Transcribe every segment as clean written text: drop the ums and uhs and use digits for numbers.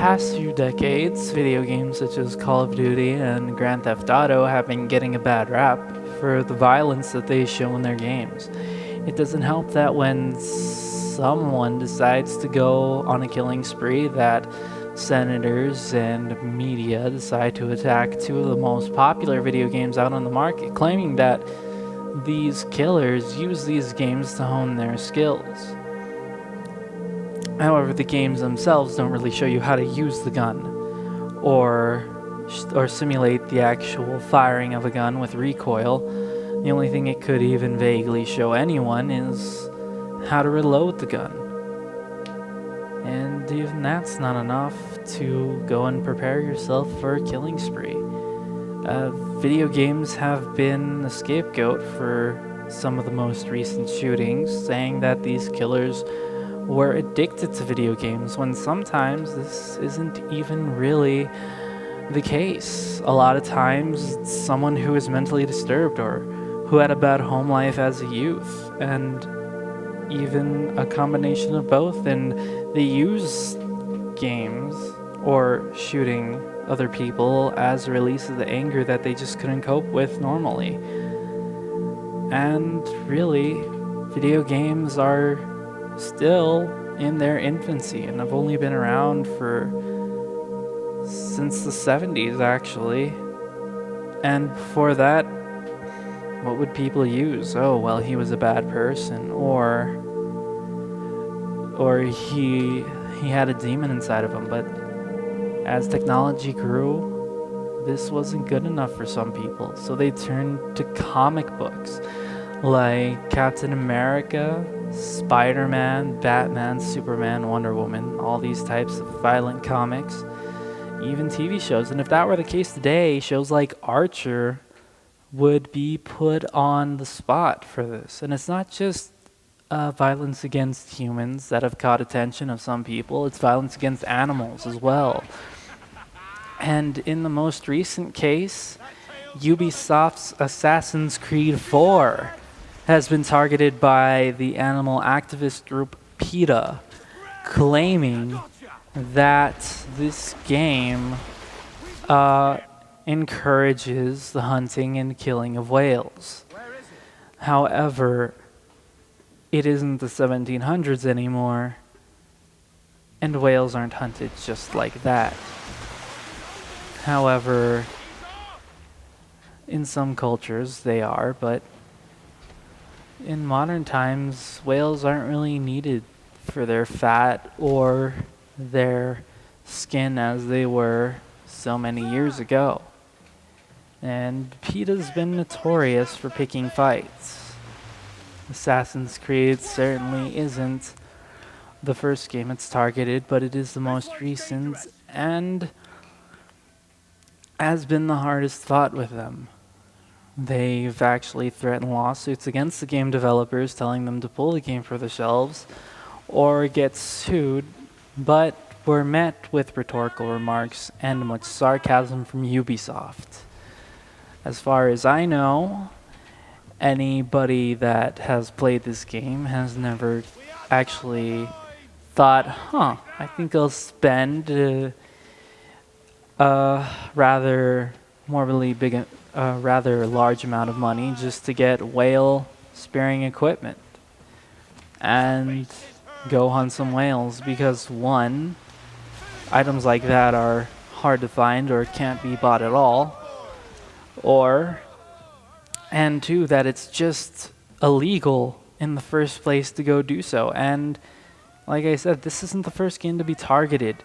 past few decades, video games such as Call of Duty and Grand Theft Auto have been getting a bad rap for the violence that they show in their games. It doesn't help that when someone decides to go on a killing spree, that senators and media decide to attack two of the most popular video games out on the market, claiming that these killers use these games to hone their skills. However, the games themselves don't really show you how to use the gun or simulate the actual firing of a gun with recoil. The only thing it could even vaguely show anyone is how to reload the gun. And even that's not enough to go and prepare yourself for a killing spree. Video games have been the scapegoat for some of the most recent shootings, saying that these killers were addicted to video games, when sometimes this isn't even really the case. A lot of times it's someone who is mentally disturbed or who had a bad home life as a youth, and even a combination of both, and they use games or shooting other people as a release of the anger that they just couldn't cope with normally. And really, video games are still in their infancy and have only been around since the 70s, actually. And before that, what would people use? Oh, well, he was a bad person, or he had a demon inside of him. But as technology grew, this wasn't good enough for some people, so they turned to comic books like Captain America, Spider-Man, Batman, Superman, Wonder Woman, all these types of violent comics, even TV shows. And if that were the case today, shows like Archer would be put on the spot for this. And it's not just violence against humans that have caught attention of some people, it's violence against animals as well. And in the most recent case, Ubisoft's Assassin's Creed 4 has been targeted by the animal activist group PETA, claiming that this game encourages the hunting and killing of whales. However, it isn't the 1700s anymore, and whales aren't hunted just like that. However, in some cultures they are, but in modern times, whales aren't really needed for their fat or their skin as they were so many years ago. And PETA's been notorious for picking fights. Assassin's Creed certainly isn't the first game it's targeted, but it is the most recent and has been the hardest fought with them. They've actually threatened lawsuits against the game developers, telling them to pull the game from the shelves or get sued, but were met with rhetorical remarks and much sarcasm from Ubisoft. As far as I know, anybody that has played this game has never actually thought, I think I'll spend a rather large amount of money just to get whale spearing equipment and go hunt some whales, because one, items like that are hard to find or can't be bought at all, and two, that it's just illegal in the first place to go do so. And like I said, this isn't the first game to be targeted.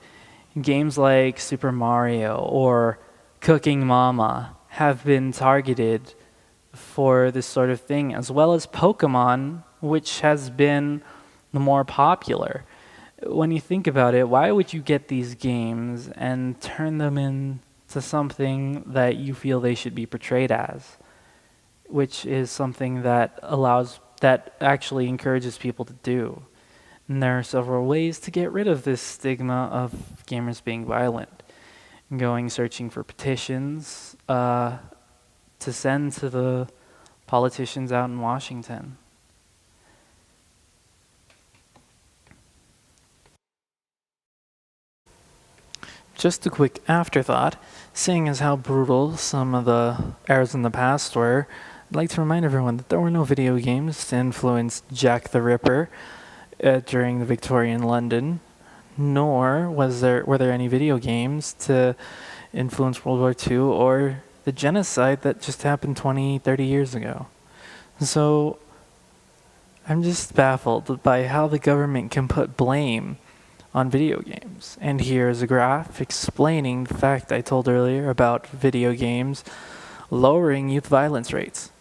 Games like Super Mario or Cooking Mama have been targeted for this sort of thing, as well as Pokemon, which has been the more popular. When you think about it, why would you get these games and turn them into something that you feel they should be portrayed as, which is something that actually encourages people to do? And there are several ways to get rid of this stigma of gamers being violent. Searching for petitions to send to the politicians out in Washington. just a quick afterthought, seeing as how brutal some of the eras in the past were, I'd like to remind everyone that there were no video games to influence Jack the Ripper during the Victorian London, nor were there any video games to influence World War II or the genocide that just happened 20, 30 years ago. So I'm just baffled by how the government can put blame on video games. And here's a graph explaining the fact I told earlier about video games lowering youth violence rates.